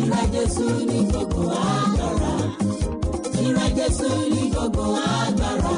Tìrẹ Jésù ní gbogbo agbára. Tìrẹ Jésù ní gbogbo agbára.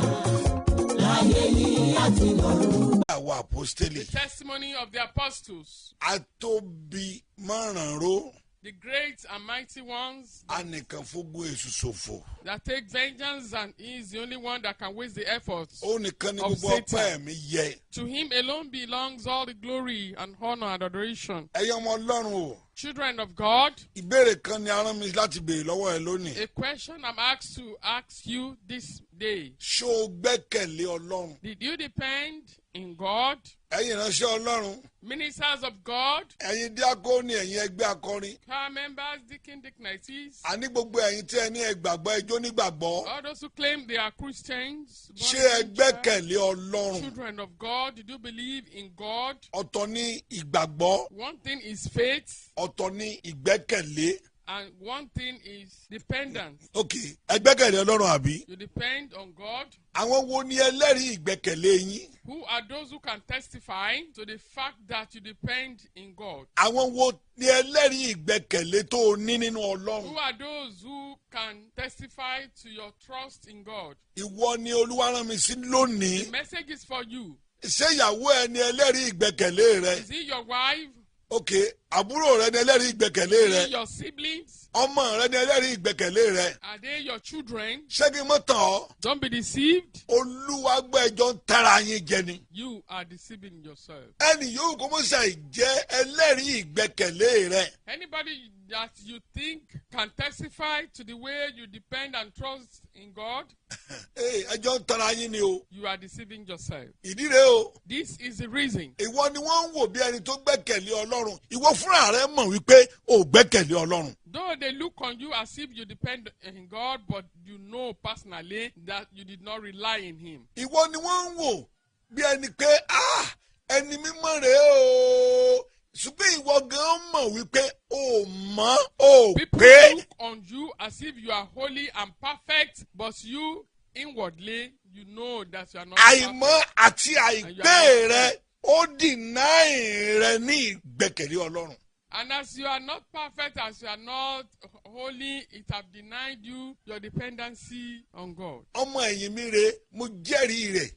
Láyé yìí àti lọ́run. Our apostolic. The testimony of the apostles. Atobi maranro. The great and mighty ones Anìkan fógun èṣù ṣòfò. that take vengeance, and he is the only one that can waste the efforts Ó nìkan ni of gbogbo ọpẹ́ Satan. mi yẹ. To him alone belongs all the glory and honor and adoration. Ẹ̀yin ọmọ Ọlọ́run o. Children of God, Ìbéèrè kan ni a rán mi láti béèrè lọ́wọ́ ẹ lónìí. a question I'm asked to ask you this day. Ṣé o gbẹ́kẹ̀lé Ọlọ́run? Did you depend in God? Ẹ̀yin ìránṣẹ́ Ọlọ́run. Ministers of God, Ẹ̀yin díákónì, ẹ̀yin ẹgbẹ́ akọrin. choir members, deacon, deaconesses, Àní gbogbo ẹ̀yin tí ẹ ní ẹgbàgbọ́ ẹjọ́ nígbàgbọ́. all those who claim they are Christians, born Ṣé ẹ again church, gbẹ́kẹ̀lé Ọlọ́run? children of God, did you believe in God? Ọ̀tọ̀ ni ìgbàgbọ́, One thing is faith, ọ̀tọ̀ ni ìgbẹ́kẹ̀lé. and one thing is dependence. Ok, ẹ gbẹ́kẹ̀lé Ọlọ́run àbí? You depend on God. Àwọn wo ni ẹlẹ́rìí ìgbẹ́kẹ̀lé yín? Who are those who can testify to the fact that you depend in God? Àwọn wo ni ẹlẹ́rìí ìgbẹ́kẹ̀lé tó o ní nínú Ọlọ́run? Who are those who can testify to your trust in God? Ìwọ ni Olúwa rán mi sí lónìí. The message is for you. Ṣé ìyàwó ẹ ni ẹlẹ́rìí ìgbẹ́kẹ̀lé rẹ? Is it your wife? Ok, àbúrò rẹ ni ẹlẹ́rìí ìgbẹ́kẹ̀lé Is rẹ? it your siblings? Ọmọ rẹ ni ẹlẹ́rìí ìgbẹ́kẹ̀lé rẹ? Are they your children? Ṣé kí n mọ̀ tàn ọ́? Don't be deceived. Olúwa gbọ́ ẹjọ́ ń tẹ́ra yín jẹ ni. You are deceiving yourself. Ẹnì yòówù kó mọ̀ ṣe jẹ́ ẹlẹ́rìí ìgbẹ́kẹ̀lé rẹ. Anybody that you think can testify to the way you depend and trust in God, Ẹjọ́ ń tẹ́ra yín ni o. you are deceiving yourself. Ìdí rẹ̀ o. This is the reason. Ìwọ ni wọ́n ń wò bí ẹni tó gbẹ́kẹ̀lé Ọlọ́run. Ìwọ fúnra rẹ mọ̀ wípé o ò gbẹ́kẹ̀lé Ọlọ́run. Though they look on you as if you depend in God, but you know personally that you did not rely in Him. Ìwọ ni wọ́n ń wò bí ẹni pé ẹni mímọ́ rèé o. Ṣùgbọ́n ìwọ gan mọ̀ wípé o mọ̀ o People pé. look on you as if you are holy and perfect, but you inwardly, you know that you are not Àìmọ̀ perfect. àti àìpé rẹ ó dìnnáì rẹ ní ìgbẹ́kẹ̀lé Ọlọ́run. And as you are not perfect, as you are not holy, it have denied you your dependency on God. Ọmọ ẹ̀yìn mi rè mo jẹ́rìí rẹ̀.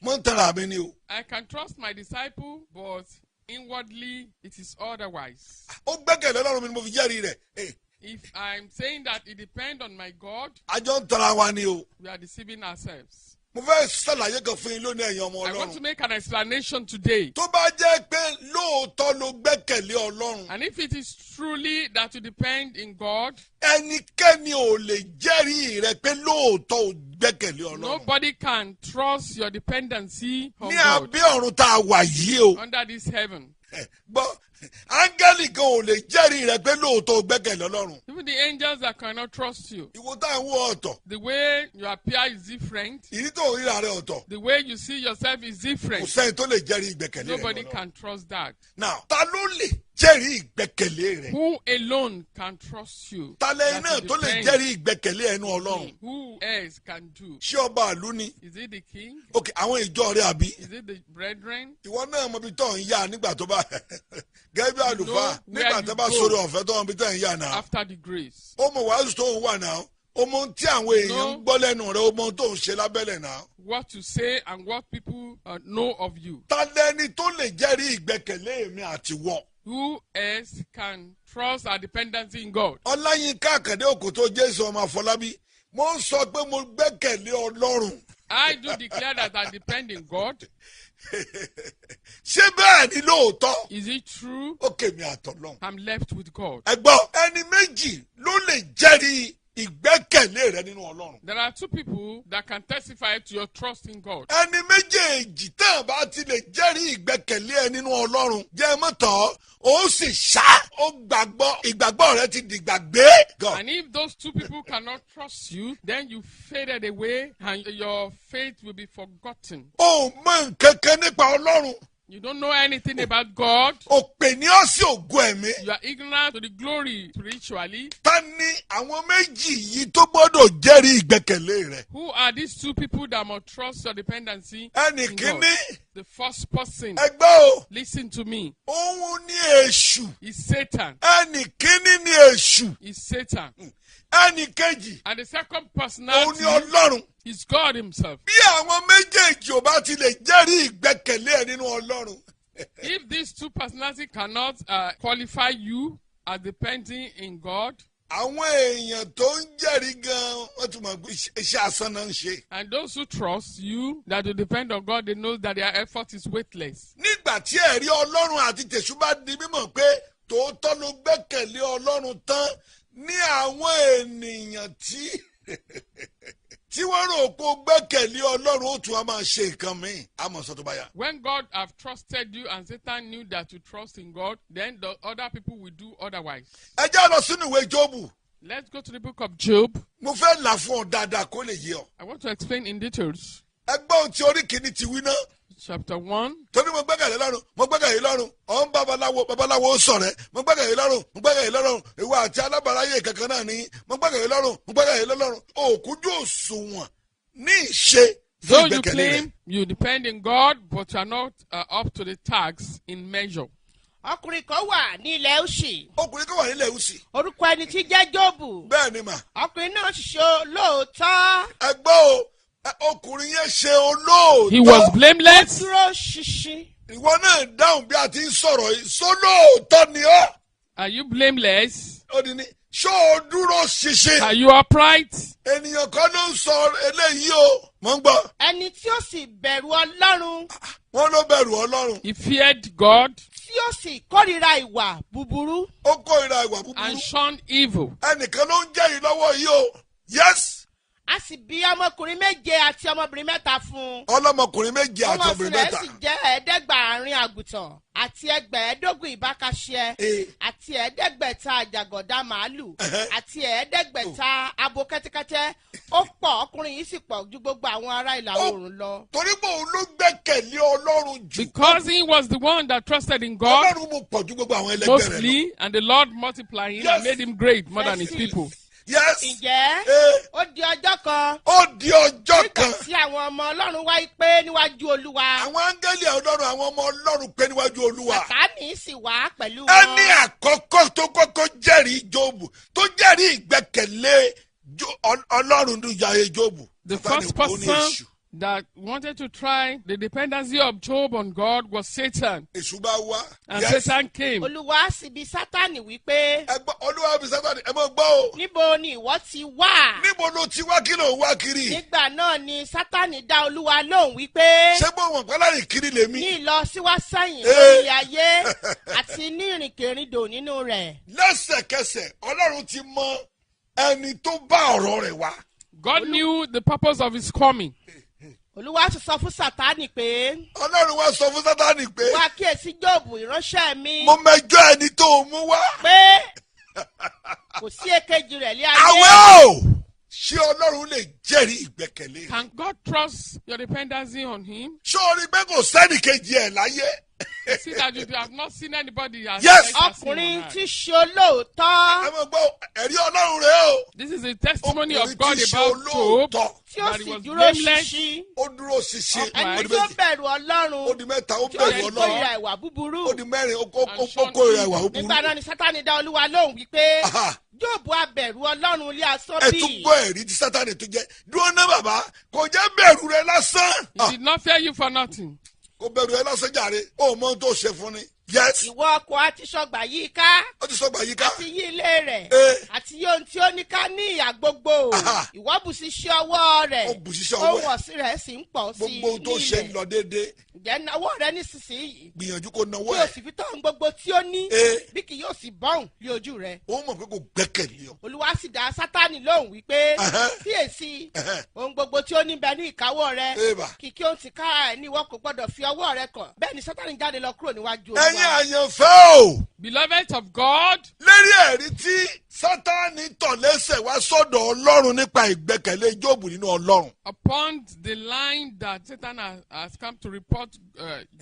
Mo ń tara mi ni o. I can trust my disciple, but inwardly it is otherwise. Ó gbẹ́kẹ̀lé Ọlọ́run mi ni mo fi jẹ́rìí rẹ̀. If I'm saying that it depends on my God, Àjọ ń tara wa ni o. we are deceiving ourselves. Mo fẹ́ ṣàlàyé kan fún yín lónìí ẹ̀yin ọmọ I want to Ọlọ́run. make an explanation today. Tó bá jẹ́ pé lóòótọ́ ló gbẹ́kẹ̀lé Ọlọ́run. And if it is truly that you depend in God, Ẹnikẹ́ni ò lè jẹ́rìí rẹ pé lóòótọ́ ò gbẹ́kẹ̀lé Ọlọ́run. nobody can trust your dependency on Ní God abẹ́ ọ̀run tá a wà yìí o. under this heaven. Gbọ́ áńgẹ́lì kan ò lè jẹ́rìí rẹ pé lóòótọ́ ò gbẹ́kẹ̀lé Ọlọ́run. Even the angels that cannot trust you. Ìwọ tá à ń wò ọ̀tọ̀. The way you appear is different. Ìrí tó ń ríra rẹ ọ̀tọ̀. The way you see yourself is Kò different. sẹ́yìn tó lè jẹ́rìí ìgbẹ́kẹ̀lé rẹ Nobody Ọlọ́run. can trust that. Now, ta ló lè jẹ́rìí ìgbẹ́kẹ̀lé rẹ? Who alone can trust you? Ta lẹ́yìn that náà you tó lè depend jẹ́rìí ìgbẹ́kẹ̀lé ẹnu on Ọlọ́run? him? Who else can do? Ṣé ọba àlú ni? Is it the king? Ok, àwọn ìjọ rẹ àbí? Is it the brethren? Ìwọ náà mọ ibi tó ń yà nígbà tó bá gẹ́gẹ́ bí àlùfáà where nígbà you tó bá go. sórí ọ̀fẹ́ tó wọn bí tó ń yà náà. After the grace. Ó mọ wàásù tó ń wà náà. Ó mọ ohun tí àwọn èèyàn No. ń gbọ́ lẹ́nu rẹ̀. Ó mọ ohun tó ń ṣe lábẹ́lẹ̀ náà. What to say and what people know of you. Ta lẹni tó lè jẹ́rìí ìgbẹ́kẹ̀lé mi àti wọ? Who else can trust our dependency in God? Ọláyínká Àkàndé Òkòtó Jésù ọmọ Afọlábí. Mo ń sọ pé mo gbẹ́kẹ̀lé Ọlọ́run. I do declare that I depend in God. Ṣé bẹ́ẹ̀ ni lóòótọ́? Is it true? Ó kèmí àtọ̀lọ́hun. I'm left with God. Ẹ gbọ́, ẹni méjì ló lè jẹ́rìí ìgbẹ́kẹ̀lé rẹ nínú Ọlọ́run. There are two people that can testify to your trust in God. Ẹni méjèèjì tán bá ti lè jẹ́rìí ìgbẹ́kẹ̀lé ẹ nínú Ọlọ́run. Jẹ́ mọ́tọ́, ó sì ṣá, ó gbàgbọ́, ìgbàgbọ́ rẹ ti dìgbàgbé. God. And if those two people cannot trust you, then you faded away and your faith will be forgotten. Ó mọ nǹkan kan nípa Ọlọ́run. You don't know anything about God. Òpè ní ọ̀sẹ̀ ògo ẹ̀mí. You are ignorant to the glory spiritually. Ta ni àwọn méjì yìí tó gbọ́dọ̀ jẹ́rìí ìgbẹ́kẹ̀lé rẹ? Who are these two people that must trust your dependency Ẹnì in God? kíní The first person, Ẹ gbọ́ o. listen to me, Òun ni èṣù. is Satan. Ẹnì kíní ni èṣù. Is Satan. Ẹnì kejì. And the second Òun ni personality Ọlọ́run. is God himself. Bí àwọn méjèèjì ò bá ti lè jẹ́rìí ìgbẹ́kẹ̀lé ẹ̀ nínú Ọlọ́run. If these two personalities cannot qualify you as depending in God, Àwọn èèyàn tó ń jẹ́rìí gan-an wọ́n tún mọ̀ pé iṣẹ́ asán náà ń ṣe. and those who trust you that you depend on God, they know that their effort is weightless. Nígbà tí ẹ̀rí Ọlọ́run àti tèṣù bá di mímọ̀ pé tòótọ́ ló gbẹ́kẹ̀lé Ọlọ́run tán ní àwọn ènìyàn tí wọ́n rò pé ó gbẹ́kẹ̀lé Ọlọ́run ó tún á máa ṣe nǹkan míì àmọ́ sọ tó bá yá. When God have trusted you and Satan knew that you trust in God, then the other people will do otherwise. Ẹ jẹ́ lọ sínú ìwé Jóòbù. Let's go to the book of Job. Mo fẹ́ là fún ọ dáadáa kó lè yé ọ. I want to explain in details. Ẹ gbọ́ ohun tí orí kìíní ti wí náà. Chapter 1. Torí mo gbẹ́kẹ̀lé lọ́run, mo gbẹ́kẹ̀lé lọ́run, ọ̀hún babaláwo ó sọ̀rẹ́, mo gbẹ́kẹ̀lé lọ́run, ìwọ àti alábàáráyé kankan náà ní, mo gbẹ́kẹ̀lé lọ́run, òkújú òṣùwọ̀n ní ìṣe Though fún you ìgbẹ́kẹ̀lé rẹ̀. claim you depend in God, but you are not up to the task in measure. Ọkùnrin kan wà ní ilẹ̀ Úṣì. Ọkùnrin kan wà nílẹ̀ Úṣì. Orúkọ ẹni tí jẹ́ Jóòbù. Bẹ́ẹ̀ ni mà. Ọkùnrin náà ṣiṣẹ́ olóòótọ́. Ẹ gbọ́ o, ọkùnrin yẹn ṣe olóòótọ́. He was blameless. Dúró ṣinṣin. Ìwọ náà dáhùn bí a ti ń sọ̀rọ̀ yìí, sólóòótọ́ ni ọ́. Are you blameless? Ó ní ṣó o dúró ṣinṣin. Are you upright? Ènìyàn kan ló ń sọ eléyìí o. Mo ń gbọ́. Ẹni tí ó sì bẹ̀rù Ọlọ́run. Wọ́n ló bẹ̀rù Ọlọ́run. He feared God Tí ó sì kórìíra ìwà búburú. Ó kórìíra ìwà búburú. and shunned evil. Ẹnìkan ló ń jẹ́ yìí lọ́wọ́ yìí o. Yes. A sì bí ọmọkùnrin méje àti ọmọbìnrin mẹ́ta fún un. Ọlọ́mọkùnrin méje àti Ọmọ obìnrin rẹ̀ mẹ́ta. sì jẹ́ ẹ̀ẹ́dẹ́gbàárin àgùntàn àti ẹgbẹ̀ẹ́dógún ìbákaṣẹ àti ẹ̀ẹ́dẹ́gbẹ̀ta àjàgọ̀dá màálù àti ẹ̀ẹ́dẹ́gbẹ̀ta abo kẹ́tẹ́kẹ́tẹ́. Ó pọ̀, ọkùnrin yìí sì pọ̀ ju gbogbo àwọn ará ìlà oòrùn lọ. Torí pé òun ló gbẹ́kẹ̀lé Ọlọ́run jù. Because he was the one that trusted in God Ọlọ́run mú pọ̀ ju gbogbo àwọn ẹlẹgbẹ́ rẹ̀ lọ. mostly, and the Lord multiplied him Yes. and made him great more than his people. Yes. Ǹjẹ́ ó di ọjọ́ kan Ó di ọjọ́ nígbà kan. tí àwọn ọmọ Ọlọ́run wá pé níwájú Olúwa. Àwọn áńgẹ́lì Ọlọ́run àwọn ọmọ Ọlọ́run pé níwájú Olúwa. Sátánì sì wá pẹ̀lú Ẹni wọn. àkọ́kọ́ tó kọ́kọ́ jẹ́rìí Jóòbù tó jẹ́rìí ìgbẹ́kẹ̀lé Ọlọ́run ní ìyá Jóòbù. The Sátánì first kò ní person èṣù. that wanted to try the dependency of Job on God was Satan. Èṣù bá wá. And Yes. Satan came. Olúwa sì bi Sátánì wípé Olúwa fi Sátánì ẹ mọ̀ gbọ́ o. níbo ni ìwọ ti wá? Níbo ló ti wá kí ló ń wá kiri? Nígbà náà ni Sátánì dá Olúwa lóhùn wípé Ṣé bó wọn pẹ́ láyìn kiri lèmi? ní ìlọsíwá sẹ́yìn lórí ayé àti ní ìrìnkèrindò nínú rẹ̀. Lẹ́sẹ̀kẹsẹ̀ Ọlọ́run ti mọ ẹni tó bá ọ̀rọ̀ rẹ̀ wá. God knew the purpose of his coming. Olúwa sì sọ fún Sátánì pé Ọlọ́run wá sọ fún Sátánì pé wá kíyèsí Jóòbù ìránṣẹ́ mi mo mẹjọ́ ẹni tó mú wá. pé kò sí èkejì rẹ̀ lé ayé. Àwẹ̀ o! Ṣé Ọlọ́run lè jẹ́rìí ìgbẹ́kẹ̀lé? Can God trust your dependency on him? Ṣé o rí pé kò sẹ́nì kejì ẹ̀ láyé? See that you have not seen anybody as Yes. like as him on Ọkùnrin earth. tí ṣe olóòótọ́ Ẹ mọ̀ gbọ́ ẹ̀rí Ọlọ́run rẹ̀ o. This is a testimony Ọkùnrin of God tí ṣe about Job. olóòótọ́. tí ó That he sì was dúró blameless. ṣinṣin. Ó dúró ṣinṣin. Ẹni Ó di tí ó méjì. bẹ̀rù Ó Ọlọ́run di mẹ́ta ó tí ó bẹ̀rù sì Ọlọ́run. kórìíra ìwà búburú. Ó di mẹ́rin ó kórìíra ìwà búburú. Nígbà náà ni Sátánì dá Olúwa lóhùn wípé Aha. Jóòbù abẹ̀rù Ọlọ́run ilé asán Ẹ bí. tún gbọ́ ẹ̀rí tí Sátánì tó jẹ́. Dúró ná bàbá kò jẹ́ bẹ̀rù rẹ lásán. He did not fear you for nothing. Kò bẹ̀rù rẹ lásán jàre. Ó mọ ohun tó ṣe fún ni. Yes. Ìwọ ọkọ̀ àti ṣọgbà yìí ká Ó ti sọgbà yìí ká. àti yí ilé rẹ̀ àti yí ohun tí ó ní ká ní ìyà gbogbo. Aha. Ìwọ bù sí iṣẹ́ ọwọ́ rẹ̀. Ó bù síṣẹ́ ọwọ́ Ohun ẹ̀. ọ̀sìn rẹ̀ sì ń pọ̀ sí Gbogbo ohun tó ṣe ń ilẹ̀. lọ déédéé. Ǹjẹ́ náwó rẹ nísinsìnyí Gbìyànjú kó nawọ́ kí o ẹ̀. sì fi tọ́ gbogbo tí ó ní bí kì yóò sì bọ́hùn lé ojú rẹ̀. Ó mọ̀ pé kò gbẹ́kẹ̀lé ọ. Olúwa sì dá Sátánì lóhùn wípé kíyèsí Ẹ̀hẹ́. ohun gbogbo tí ó níbẹ̀ ní ìkáwọ́ rẹ̀ Ébà. kìkì ohun tí ká ẹ̀ ní ìwọ kò gbọ́dọ̀ fi ọwọ́ rẹ̀ kàn. Bẹ́ẹ̀ ni Sátánì jáde lọ kúrò níwájú Ẹ̀yin Olúwa. àyànfẹ́ o. Beloved of God, Lérí ẹ̀rí tí Sátánì tọ̀ lẹ́sẹ̀ wá sọ́dọ̀ Ọlọ́run nípa ìgbẹ́kẹ̀lé Jóòbù nínú Ọlọ́run. Upon the line that Satan has come to report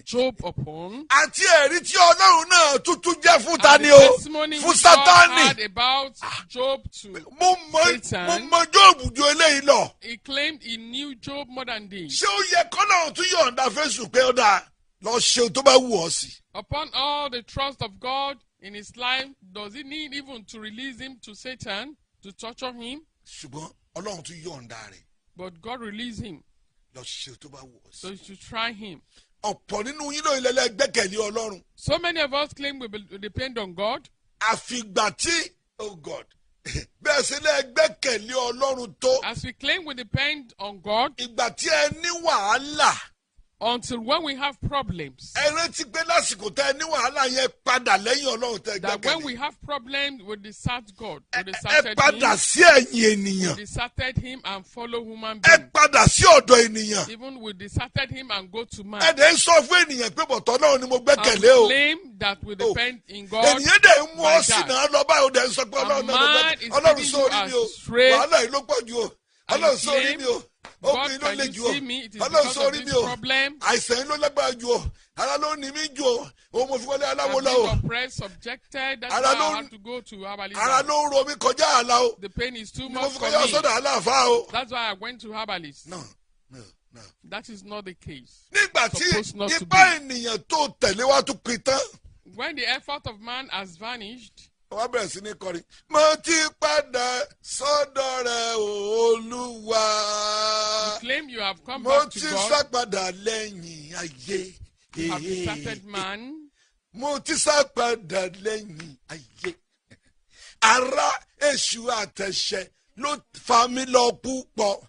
Job upon, àti ẹ̀rí tí Ọlọ́run náà tuntun jẹ́ fún and tani the o, testimony fún which God Sátánì. had about Job to Mo Satan, mọ Jóòbù ju eléyìí lọ. he claimed he knew Job more than this. Ṣé ó yẹ k'Ọlọ́run tún yọ̀ǹda f'Èṣù pé ó dáa lọ ṣe ohun tó bá wù ọ́ sí? Upon all the trust of God in his life, does he need even to release him to Satan to torture him? Ṣùgbọ́n Ọlọ́run tún yọ̀ǹda rẹ̀ But God released him, lọ ṣe ohun tó bá wù ọ́ so sí. you should try him. Ọ̀pọ̀ nínú yín ló ilẹ̀ gbẹ́kẹ̀lé Ọlọ́run. So many of us claim we depend on God. Àfìgbà tí, oh God, bẹ́ẹ̀ sì lẹ́ gbẹ́kẹ̀lé Ọlọ́run tó. As we claim we depend on God, Ìgbà tí ẹ ní wàhálà. until when we have problems. Ẹ rántí pé lásìkò tẹ́ ẹ ní wàhálà yẹn padà lẹ́yìn Ọlọ́run tẹ́ That when gbẹ́kẹ̀lé. we have problems, we desert God. We Ẹ deserted padà him. sí ẹ̀yìn ènìyàn. We deserted him and follow human Ẹ beings. padà sí ọ̀dọ̀ ènìyàn. Even we deserted him and go to man. Ẹ dẹ̀ ń sọ fún ènìyàn pé bọ̀tọ̀ Ọlọ́run ni mo And gbẹ́kẹ̀lé we o. claim that we depend in God. Ènìyàn dẹ̀ ń mú by ọ that. sínú lọ báyìí ó dẹ̀ ń sọ pé Ọlọ́run náà mo man gbẹ́kẹ̀lé. is Ọlọ́run leading sórí you mi o. astray. Wàhálà yìí ló pọ̀ jù o. And Ọlọ́run you sórí claim, mi o. God, Obìnrin ló can le you jù o. see me? It is Ọlọ́run because of sórí this mi o. problem. Àìsàn yìí ló lágbára jù o. Ara ló ní mí jù o. Òun mo fi wọlé aláwo I've lọ o. been oppressed, subjected. That's Ara why ló- I have to go to herbalist. Ara ló ń ro mi kọjá àlà o. The pain is too Mo much fi for kọjá me. sọ́dọ̀ àlàáfáà o. That's why I went to herbalist. No. That is not the case. Nígbà tí Supposed not to ipá ènìyàn tó tẹ̀lé wa tún pin tán. When the effort of man has vanished, Wọ́n bẹ̀rẹ̀ sí ní kọrin. Mo ti padà sọ́dọ̀ rẹ̀ Olúwa. you claim you have come Mo back ti to God. sápadà lẹ́yìn ayé. You have deserted man. Mo ti sápadà lẹ́yìn ayé. Ara èṣù àtẹ̀ṣẹ̀ ló fa mi lọ púpọ̀.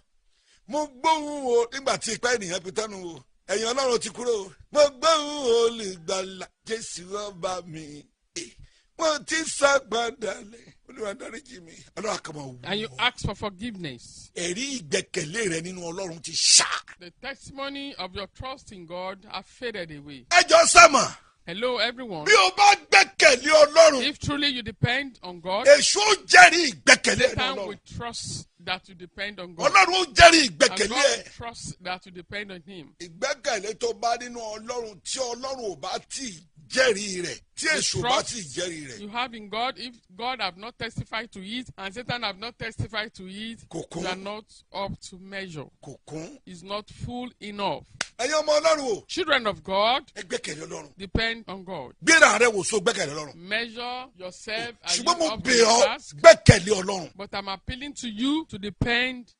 Mo gbóhùn o nígbà tí ipá ènìyàn pin tán nù o. Ẹ̀yin Ọlọ́run ti kúrò o. Mo gbóhùn olùgbàlà Jésù ọba mi. Mo ti sápadà lẹ́yìn. Olúwa dáríjì mi. Ọlọ́run àkàmọ̀ wò. And you ask for forgiveness. Ẹ̀rí ìgbẹ́kẹ̀lé rẹ nínú Ọlọ́run ti ṣá. The testimony of your trust in God have faded away. Ẹ jọ sẹ́mọ̀. Hello, everyone. Bí o bá gbẹ́kẹ̀lé Ọlọ́run, If truly you depend on God, èṣù ó jẹ́rìí ìgbẹ́kẹ̀lé rẹ nínú Satan will Ọlọ́run. trust that you depend on God. Ọlọ́run ó jẹ́rìí And ìgbẹ́kẹ̀lé God ẹ. will trust that you depend on Him. Ìgbẹ́kẹ̀lé tó bá nínú Ọlọ́run tí Ọlọ́run ò bá tí ì jẹ́rìí rẹ̀, tí èṣù ò bá tí ì jẹ́rìí rẹ̀. You have in God, if God have not testified to it and Satan have not testified to it, Kò kún. you are not up to measure. Kò kún. It's not full enough. Ẹ̀yin ọmọ Ọlọ́run o, Children of God, ẹ gbẹ́kẹ̀lé Ọlọ́run. depend on God. Gbéra rẹ wò so gbẹ́kẹ̀lé Ọlọ́run. Measure yourself and you Ṣùgbọ́n mo up to bẹ̀ the ọ́ task. gbẹ́kẹ̀lé Ọlọ́run. But I'm appealing to you to depend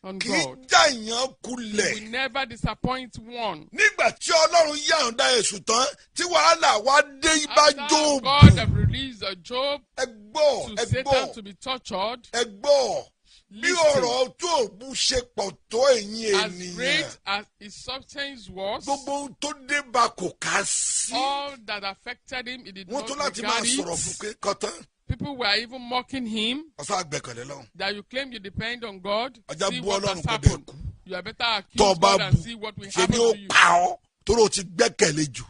on Kì í God. já ìyàn We kulẹ̀. never disappoint one. Nígbà tí Ọlọ́run yàǹda èṣù tán, tí wàhálà wá dé ibà After Jóòbù. God have released Job Ẹ gbọ́, to ẹ Satan gbọ́, to be tortured, ẹ gbọ́. Bí listen, ọ̀rọ̀ Jóòbù ṣe pọ̀ tó ẹ̀yin as ènìyàn. great as his substance was, Gbogbo ohun tó dé bá kò ká sí. all that affected him, he did Wọ́n not tún láti máa regard sọ̀rọ̀ fún it. pé kọ́tán. People were even mocking him Ọ̀sán àgbẹ̀kẹ̀lé lọ́hùn. that you claim you depend on God. Ọjà See bú what Ọlọ́run has kò dé happened. kú. You are better accuse Tó o bá God and bú, see what will ṣe happen ni ó to you. pa ọ́ tóró ti gbẹ́kẹ̀lé jù.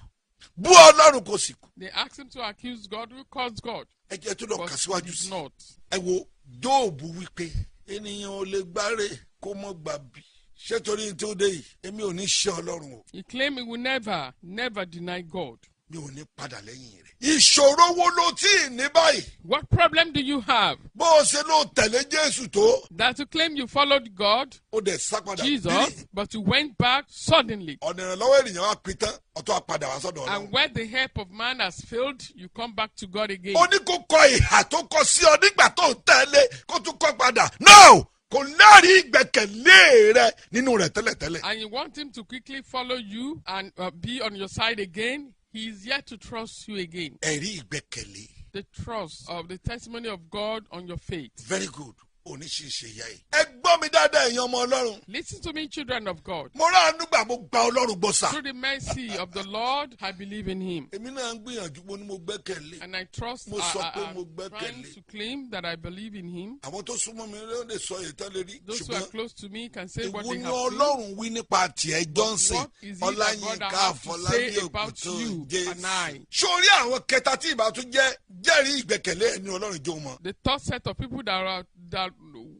Bú Ọlọ́run kò sì kú. They asked him to accuse God, who caused God, Ẹ jẹ́ tó lọ but kà he síwájú did sí. not. Ẹ wo Jóòbù wípé ènìyàn ò lè gbáre kó mọ́ gbà bí. Ṣé torí tí ó dé yìí? Èmi ò ní ṣe Ọlọ́run o. He claimed he will never deny God. Mi ò ní padà lẹ́yìn rẹ̀. Ìṣòro wo ló tí ì ní báyìí? What problem do you have Bó o ṣe ló tẹ̀lé Jésù tó, that you claim you followed God, ó dẹ̀ sá padà. Jesus, but you went back suddenly? Ọ̀nà ìrànlọ́wọ́ ènìyàn wá pin tán, ọ̀tún àpadà wá sọ́dọ̀ And Ọlọ́run. where the help of man has failed, you come back to God again. Ó ní kó kọ ìhà tó kọ sí ọ nígbà tó ń tẹ̀lé kó tún kọ padà. No! Kò lẹ́rìí ìgbẹ́kẹ̀lé rẹ nínú rẹ̀ tẹ́lẹ̀tẹ́lẹ̀. And you want him to quickly follow you and be on your side again. He is yet to trust you again. Ẹ̀rí ìgbẹ́kẹ̀lé. The trust of the testimony of God on your faith. Very good. òní ṣìṣe ìyá yìí. Ẹ gbọ́ mi dáadáa ẹ̀yin ọmọ Ọlọ́run. Listen to me, children of God. Mo rà àánú gbà, mo gba Ọlọ́run gbọ́ sà. Through the mercy of the Lord, I believe in him. Èmi náà ń gbìyànjú, mo ní mo gbẹ́kẹ̀lé. And I trust, Mo sọ pé mo I'm trying gbẹ́kẹ̀lé. to claim that I believe in him. Àwọn tó súnmọ́ mi ló lè sọ èyí tán lè rí. Those who are Ṣùgbọ́n close to me can say what èwo they ni have seen. Ọlọ́run wí nípa tiẹ̀ Johnson What is it that God Ọláyínká has to Afolabi say about Okoto you Jesu. and I? Sórí àwọn kẹta tí ìbá tún jẹ́rìí ìgbẹ́kẹ̀lé ẹni Ọlọ́run jó mọ́. The third set of people that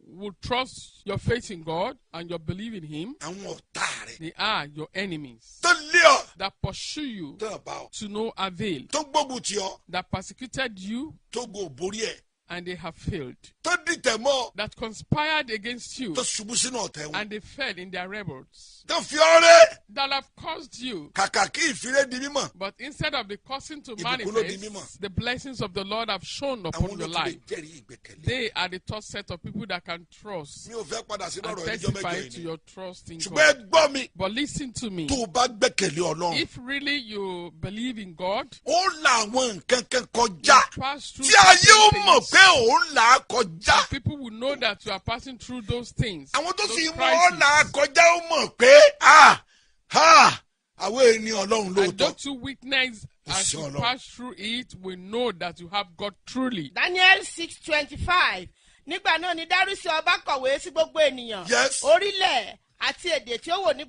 will trust your faith in God and your belief in him, Àwọn ọ̀tá rẹ̀ they are your enemies tó lé ọ that pursue you tó bá ọ to no avail, tó gbógun tì ọ that persecuted you tó gbó borí ẹ̀ and they have failed, tó dìtẹ̀ mọ́ that conspired against you tó ṣubú sínú ọ̀tẹ̀ wọn and they fell in their rebels, tó fi ọ́ rẹ́ that have caused you. kàkà kí ìfiré di mímọ̀. But instead of the causing to Ìbùkún ló di mímọ̀. manifest, the blessings of the Lord have shone Àwọn upon your olóòtú lè life. jẹ́rìí ìgbẹ́kẹ̀lé. They are the third set of people that can trust Mi ò fẹ́ padà sínú and ọ̀rọ̀ ìjọ testify mẹ́jọ to yìí. your trust in Ṣùgbọ́n God. ẹ gbọ́ mi But listen to me. tó o bá gbẹ́kẹ̀lé Ọlọ́run. If really you believe in God, Ó la àwọn nǹkan kan kọjá you pass through tí ayé ó certain mọ̀ things. pé òun là á kọjá. And people will know that you are passing through those things. Àwọn tó those sì mọ̀ ọ́ crises. là á kọjá ó mọ̀ pé àwọn ènìyàn Ọlọ́run And lóòótọ́. those who witness as Yes, you Lord. pass through it will know that you have God truly. Daniel 6:25 nígbà náà ni Dárúsì ọba kọ̀wé sí gbogbo ènìyàn Yes. orílẹ̀ àti èdè tí ó wà ní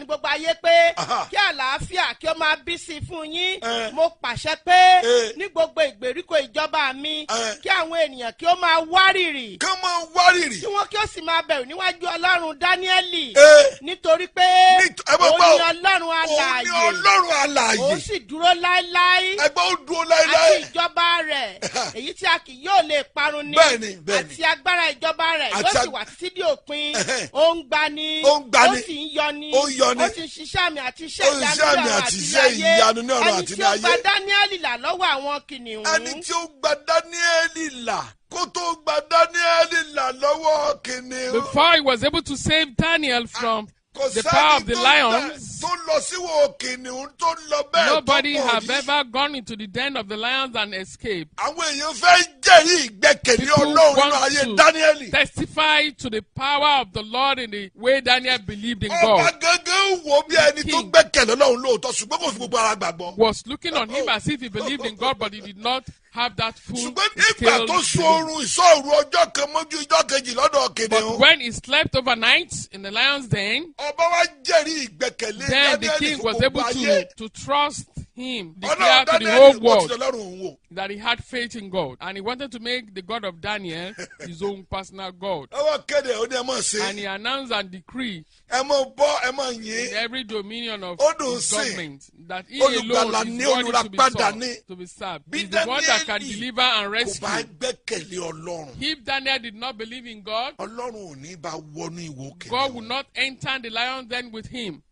gbogbo ayé pé Aha. kí àlàáfíà kí ó máa bí sí i fún yín. Eh. Mo pàṣẹ pé Eh. ní gbogbo ìgbèríko ìjọba mi Eh. kí àwọn ènìyàn kí ó máa wárìrì Kán máa wárìrì. kí wọ́n kí ó sì máa bẹ̀rù níwájú Ọlọ́run Dáníẹ́lì Eh. nítorí pé ẹ máa òun gbọ́ ni Ọlọ́run òun ni alààyè Ọlọ́run alààyè. òun sì dúró láéláé Ẹgbẹ́ ó dúró àti láéláé. ìjọba rẹ̀ èyí tí a kì yóò lè parun ní Bẹ́ẹ̀ni, bẹ́ẹ̀ni. àti agbára ìjọba rẹ̀ Àti yóò sì wà títí di òpin Ẹhẹ́. ó ń gbani Ó ń gbani. ó sì ń yọni Ó ń yọni. ó sì ń ṣiṣẹ́ àmì àti iṣẹ́ Ó ń ṣiṣẹ́ àmì ìyanu àti ní iṣẹ́ ọ̀run àti ní ìyanu ní ọ̀run ayé àti ẹni ní tí ó gba ayé. Dáníẹ́lì là lọ́wọ́ àwọn kìnìún Ẹni tí ó gba Dáníẹ́lì là kó tó gba Dáníẹ́lì là lọ́wọ́ kìnìún. Before he was able to save Daniel from Kò the power of sẹ́ni the tó lions, tó lọ síwò kìnìún tó lọ bẹ́ẹ̀ tó nobody pọ̀ have yìí. ever gone into the den of the lions and escaped. Àwọn èèyàn fẹ́ jẹ́rìí ìgbẹ́kẹ̀lé People Ọlọ́run nínú want ayé to Dáníẹ́lì. testify to the power of the Lord in the way Daniel believed in Ọba God. gangan wo bí ẹni tó King. gbẹ́kẹ̀lé Ọlọ́run lóòótọ́ ṣùgbọ́n kò fi gbogbo ara gbàgbọ́. Was looking on him as if he believed in God, but he did not have that full Ṣùgbọ́n nígbà scale tó sun belief. oorun ìṣọ́òru ọjọ́ kan mọ́jú ọjọ́ kejì lọ́dọ̀ But kìnìún. when he slept overnight in the lion's den, Ọba wa jẹ́rìí ìgbẹ́kẹ̀lé then the Dáníẹ́lì king fún was gbogbo able ayé. to trust him, Ọlọ́run declare to the Dáníẹ́lì whole kò ti world Ọlọ́run òun wò. that he had faith in God. And he wanted to make the God of Daniel his own personal God. Ọwọ́ kéde ó ní ẹ mọ̀ sí. And he announced and decreed Ẹ mọ̀ bọ́ ẹ mọ̀ in yín. every dominion of Ó dùn his sí. government that he Olùgbàlà alone ní, is worthy to be olùràpadà sought, ní. to be served. Bí He's the one that can Dáníẹ́lì deliver and Kò bá rescue. gbẹ́kẹ̀lé Ọlọ́run. If Daniel did not believe in God, Ọlọ́run ò ní bá wọnú ìwò God would kìnìún. not enter the lion den with him.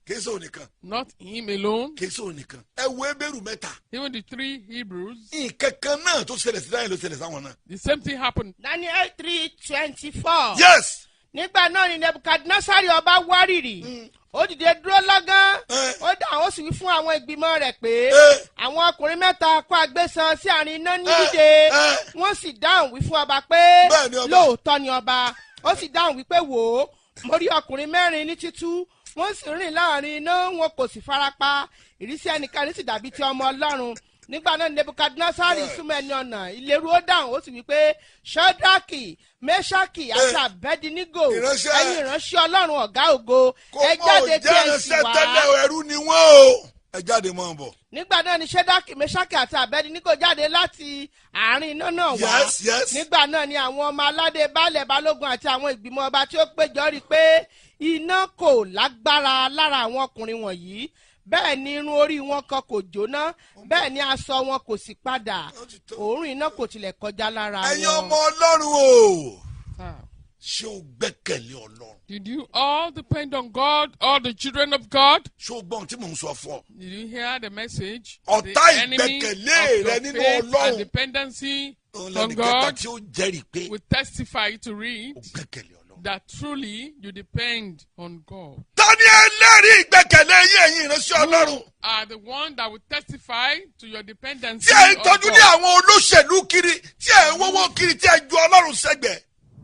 Kéésì ònìkan. Not him alone. Kéésì ònìkan. Ẹ wo Hébérù mẹ́ta. Even the three Hebrews, Nǹkan kan náà tó ṣẹlẹ̀ sí Dáníẹ́lì ló ṣẹlẹ̀ sáwọn náà. the same thing happened. Daniel 3:24 Yes. nígbà náà ni Nebukadnasari ọba wárìrì ó dìde dúró lọ́gán ó dá ó sì wí fún àwọn ìgbìmọ̀ rẹ̀ pé àwọn ọkùnrin mẹ́ta kó agbésan sí àárín iná ní dídé wọ́n sì dáhùn wí fún ọba pé Bẹ́ẹ̀ ni ọba. lóòótọ́ ni ọba ó sì dáhùn wí pé wò ó mo rí ọkùnrin mẹ́rin ní títú wọ́n sì rìn láàrin iná wọn kò sì farapa ìrísí ẹnìkan sì dàbí ti ọmọ Ọlọ́run nígbà náà Nebukadnasari súnmọ́ ẹni ọ̀nà ìléru ó dáhùn ó sì wí pé Ṣádákì Méṣákì àti Àbẹ́dínígò Ìránṣẹ́. ẹ̀yin ìránṣẹ́ Ọlọ́run ọ̀gá ògo Kò ẹ mọ̀ jáde kí ẹ jẹ́ sì ẹsẹ̀ wá. tẹ́lẹ̀ ẹrú ni wọ́n o. Ẹ jáde mọ́ bọ̀. Nígbà náà ni Ṣádákì Méṣákì àti Àbẹ́dínígò jáde láti àárín iná náà wá. Yes, yes. Nígbà náà ni àwọn ọmọ aládé baálẹ̀ balógun àti àwọn ìgbìmọ̀ ọba tí ó péjọ rí i pé iná kò lágbára lára àwọn ọkùnrin wọ̀nyí bẹ́ẹ̀ ni irun orí wọn kan kò jóná bẹ́ẹ̀ ni aṣọ wọn kò sì padà òórùn iná kò tilẹ̀ kọjá lára Ẹ̀yin wọn. ọmọ Ọlọ́run o. Ah. Ṣé o gbẹ́kẹ̀lé Ọlọ́run? Did you all depend on God, all the children of God? Ṣé o gbọ́ ohun tí mò ń sọ fún ọ? Did you hear the message? Ọ̀tá The enemy ìgbẹ́kẹ̀lé of rẹ your nínú faith Ọlọ́run. and dependency Òun on lẹ́nu kẹta God tí ó jẹ́rìí pé will testify to read o gbẹ́kẹ̀lé Ọlọ́run. that truly you depend on God. Tani ẹlẹ́rìí ìgbẹ́kẹ̀lé yín ẹ̀yin ìránṣẹ́ Ọlọ́run? Are the one that will testify to your dependency Tí ẹ ń on tọ́jú ní God. àwọn olóṣèlú kiri, tí ẹ̀ wọ́wọ́ kiri tí ẹ ju Ọlọ́run sẹ́gbẹ̀ẹ́.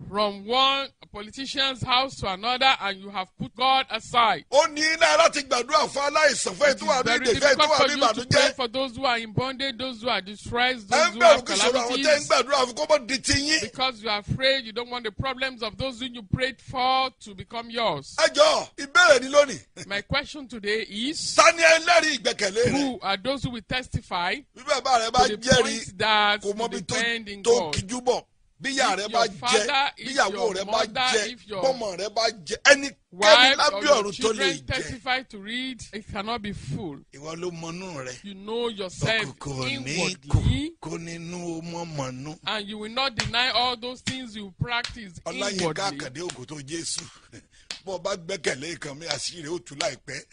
from one politician's house to another, and you have put God aside. Ó ní iná láti gbàdúrà fún aláìsàn fún ètò àbí Very ìdèfẹ́ ètò difficult for àbí you to pray ìbànújẹ́. for those who are in bondage, those who are distressed, Ẹ those ń who bẹ̀rù have kí sọ̀rọ̀ àwọn tẹ́ ń calamities. gbàdúrà fún kó mọ̀ di ti yín. Because you are afraid, you don't want the problems of those who you prayed for to become yours. Ẹ jọ̀ọ́, ìbéèrè ni lónìí. My question today is, Ta ni ẹlẹ́rìí ìgbẹ́kẹ̀lé rẹ̀? who are those who will testify Bí bàbá rẹ̀ bá to the jẹ́rìí point that kò mọ you bí depend in tó God? kíjú bọ̀. Bí ìyá rẹ̀ If bá your jẹ́, father, bí if ìyàwó your rẹ̀ bá mother, jẹ́, if your bọ́mọ rẹ̀ bá jẹ́, ẹnikẹ́ni wife or lábẹ́ your ọ̀run tó lè children jẹ́. testify to read, it cannot be full. Ìwọ ló mọnú rẹ̀. You know yourself Kò ní inwardly, kó nínú mọ́ mọ̀nú. and you will not deny all those things you practice Ọláyínká inwardly. Àkàndé Òkòtó Jésù. Bọ́ bá gbẹ́kẹ̀lé kan mi àṣírí ó tú láìpẹ́.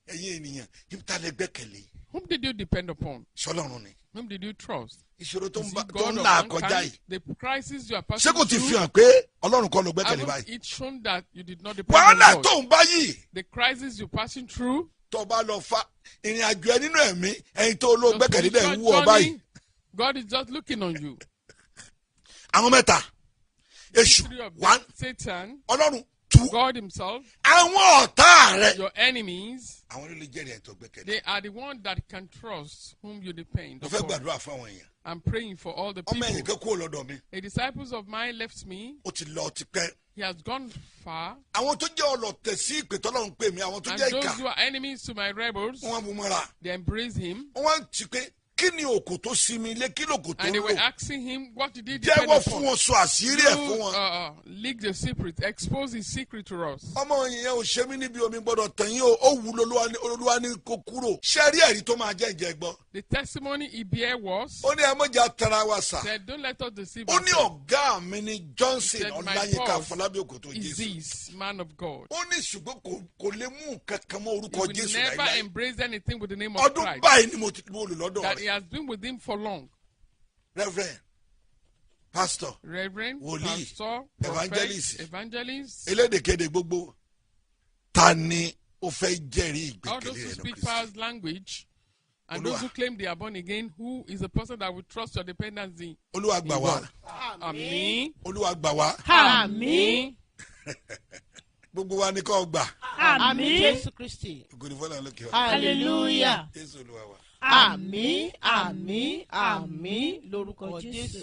Ẹ̀yin ènìyàn, ibi tá lè gbẹ́kẹ̀lé. Whom did you depend upon? Ṣọlọ́run ni. Whom did you trust? Ìṣòro tó Is ń it God of là kọjá mankind? yìí. The crisis you are Ṣé passing kò ti fi through, hàn pé Ọlọ́run kọ́ ló gbẹ́kẹ̀lé haven't báyìí? it shown that you did not depend Wàhálà on tó God? ń bá yìí. The crisis you're passing through, Tó bá lọ fa ìrìn àjò ẹ nínú ẹ̀mí ẹ̀yin tó ló your gbẹ́kẹ̀lé dẹ̀ ń spiritual wú ọ báyìí. journey, God is just looking on you. Àwọn mẹ́ta. Èṣù Three of them, one Satan, Ọlọ́run two. God himself, Àwọn ọ̀tá rẹ̀. your enemies, Àwọn ló lè jẹ́rìí ẹ̀ tó gbẹ́kẹ̀lé. they are the ones that can trust whom you depend Mo fẹ́ upon. gbàdúrà fún àwọn èèyàn. I'm praying for all the Ọmọ ẹ̀yìn people. kan kúrò lọ́dọ̀ mi. A disciples of mine left me. Ó ti lọ ti pẹ́. He has gone far. Àwọn tó jẹ́ ọlọ̀tẹ̀ sí ìpè tọ́lọ́run pè mí. Àwọn tó And jẹ́ those ìkà. who are enemies to my rebels, Wọ́n mú mọ́ra. they embrace him. Wọ́n ti pé kí ni òkò tó sí mi lé kí lòkò tó And they were lò. asking him, what did he depend Jẹ́wọ́ fún upon? wọn sọ àṣírí ẹ̀ fún wọn. Leak the secret, expose his secret to us. Ọmọ yẹn ò ṣe mí níbi omi gbọ́dọ̀ tẹ̀yìn o. Ó wù Olúwa ní kó kúrò. Ṣé rí ẹ̀rí tó máa jẹ́ ìjẹ́ gbọ́? The testimony he bear was, Ó ní ẹ mọ̀jà tara wa sà. said, don't let us deceive Ó ní ourselves. ọ̀gá mi ní Johnson He said, my Ọláyínká boss Afolabi Okoto is Jesu. this man of God. Ó ní ṣùgbọ́n kò lè mú nǹkan kan mọ́ He orúkọ will Jésù never láíláí. embrace anything with the name of Ọdún Christ. báyìí ni mo ti lò lọ́dọ̀ That he rẹ̀. has been with him for long. Reverend, pastor, Reverend, Wòlíì, pastor, evangelist, prophet, evangelist, elédèkéde gbogbo. Ta ni ó fẹ́ jẹ́rìí all those ìgbẹ́kẹ̀lé who rẹ̀ speak nínú Kristi? past language, and Olúwa. those who claim they are born again, who is the person that will trust your dependency? Olúwa gbà wá. Amen. Olúwa gbà wá. Àmín. Gbogbo wa ni kò gbà. Àmín. Jésù Kristi. Ògo ni fọ́lọ́run lókè ọ̀run. Hallelujah. Jésù Olúwa wa. Àmín. Àmín. Àmín. Lórúkọ Jésù.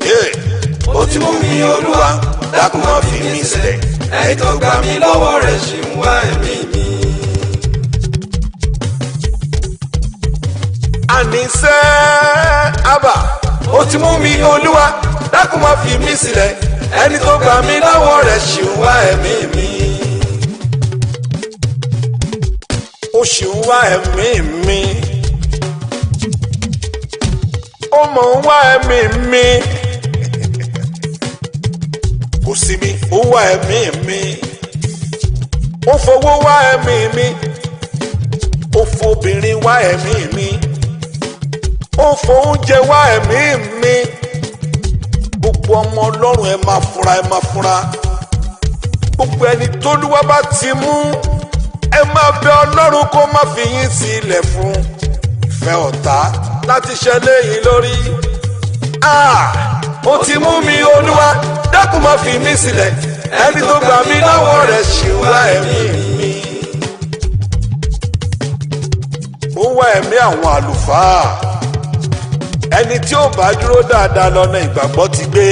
Ó ti mú mi Olúwa dákun má fi mí sílẹ̀ ẹni tó gbà mí lọ́wọ́ rẹ̀ ṣì ń wá ẹ̀mí mi. Àníṣe àbà ó ti mú mi Olúwa dákun má fi mí sílẹ̀ ẹni tó gbà mí lọ́wọ́ rẹ̀ ṣì ń wá ẹ̀mí mi. Ó ṣì ń wá ẹ̀mí mi. Ó mọ̀ ń wá ẹ̀mí mi. Kò sí mi, ó wá ẹ̀mí mi. Ó fowó wá ẹ̀mí mi. Ó fobìnrin wá ẹ̀mí mi. Ó fóúnjẹ wá ẹ̀mí mi. Gbogbo ọmọ Ọlọ́run ẹ máa fura, ẹ máa fura. Gbogbo ẹni t'Olúwa bá ti mú, ẹ máa bẹ Ọlọ́run kó má fi yín sílẹ̀ fún ìfẹ́ ọ̀tá láti ṣẹlẹ̀ yín lórí. Ó ti mú mi Olúwa dákun má fi mí sílẹ̀ ẹni tó gbà mí lọ́wọ́ rẹ̀ ṣì ń wá ẹ̀mí mi. Ó wá ẹ̀mí àwọn àlùfáà ẹni tí ó bá dúró dáadáa lọ́nà ìgbàgbọ́ ti gbé.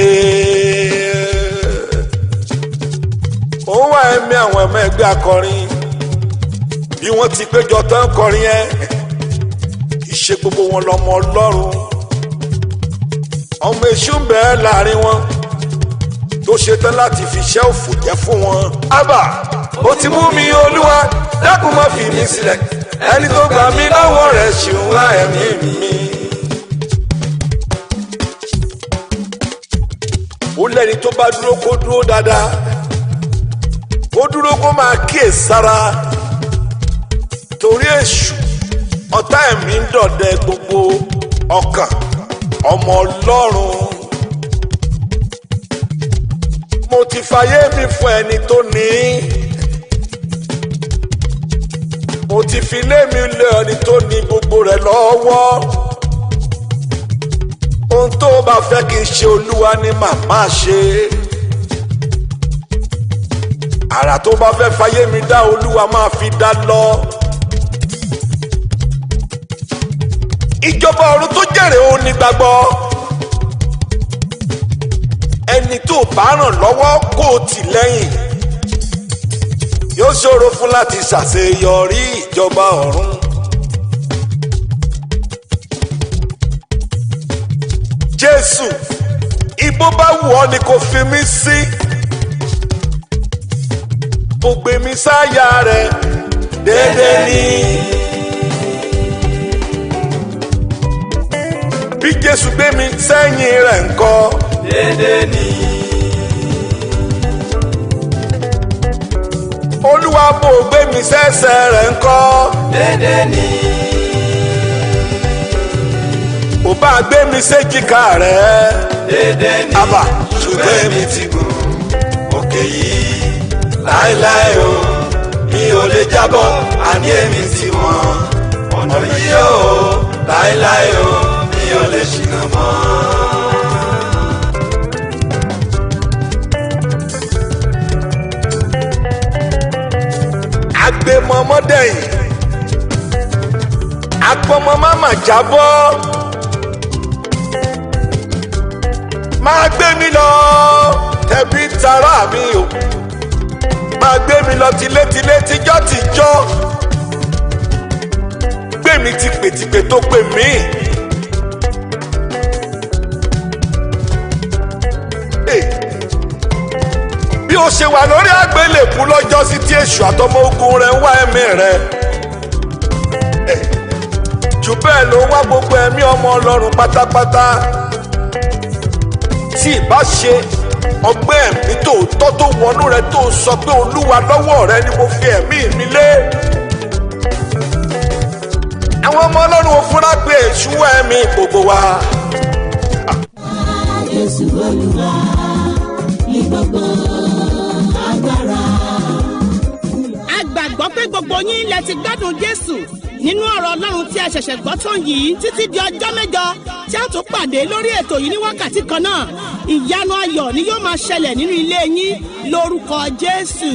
Ó wá ẹ̀mí àwọn ọmọ ẹgbẹ́ akọrin bí wọ́n ti péjọ tán kọrin yẹn kì í ṣe gbogbo wọn lọ́mọ Ọlọ́run. Ọmọ èṣù ń bẹ láàrin wọn tó ṣetán láti fi iṣẹ́ òfò jẹ́ fún wọn. Ábà ó ti mú mi Olúwa dákun má fi mí sílẹ̀ ẹni tó gbà mí lọ́wọ́ rẹ̀ ṣì ń wá ẹ̀mí mi. Ó lẹ́ni tó bá dúró kó dúró dáadáa kó dúró kó máa kíyèsára torí èṣù ọ̀tá ẹ̀mí ń dọ̀dẹ gbogbo ọkàn ọmọ Ọlọ́run. Mo ti fàyè mi fún ẹni tó ní. Mo ti fi ilé mi lé ẹni tó ní gbogbo rẹ̀ lọ́wọ́. ohun tó bá fẹ́ kí n ṣe Olúwa ni màmá ṣe. Àrà tó bá fẹ́ fayé mi dá Olúwa máa fi dá lọ. Ìjọba ọ̀run tó jèrè òun ní gbàgbọ́. Ẹni tó bá ràn lọ́wọ́ kó o tì lẹ́yìn yóò ṣòro fún láti ṣàṣeyọrí ìjọba ọ̀run. Jésù, ibo bá wù ọ́ ni kò fi mí sí. Kò gbé mi sáyà rẹ̀ déédéé ni. Bí Jésù gbé mi sẹ́yìn rẹ̀ ńkọ́ déédéé ni. Olúwa bò gbé mi sẹ́sẹ̀ rẹ̀ ńkọ́ déédéé ni. Ò bá gbé mi séjìká rẹ̀ déédéé ni. Àbá ṣùgbọ́n èmi ti gùn òkè yìí láéláé o, mi ò lè jábọ́, àní èmi ti mọ̀ ọ̀nà yìí o, láéláé o, mi ò lè ṣìnà mọ́. Agbémọmọdẹ̀yìn apọmọ máma jábọ́, máa gbé mi lọ tẹ̀bí tará mi o, máa gbé mi lọ tilétilé tijọ́tijọ́, gbé mi tipètipè tó pè mí. Bí o ṣe wà lórí àgbélébù lọ́jọ́sí tí èṣù àtọmọ ogun rẹ̀ ń wá ẹ̀mí rẹ̀, jù bẹ́ẹ̀ ló wá gbogbo ẹ̀mí ọmọ Ọlọ́run pátápátá. Tí ìbá ṣe ọgbẹ́ ẹ̀mí tòótọ́ tó wọnú rẹ̀ tó sọ pé Olúwa lọ́wọ́ rẹ̀ ni mo fi ẹ̀mí mi lé. Àwọn ọmọ Ọlọ́run ò fura pé èṣù wá ẹ̀mí gbogbo wa. Jésù Olúwa ní gbogbo agbára. A gbàgbọ́ pé gbogbo yín lẹ ti gbádùn Jésù nínú ọ̀rọ̀ Ọlọ́run tí a ṣẹ̀ṣẹ̀ gbọ́ tán yìí títí di ọjọ́ mẹ́jọ tí a tún pàdé lórí ètò yìí ní wákàtí kan náà. Ìyanu ayọ̀ ni yóò máa ṣẹlẹ̀ nínú ilé yín lórúkọ Jésù.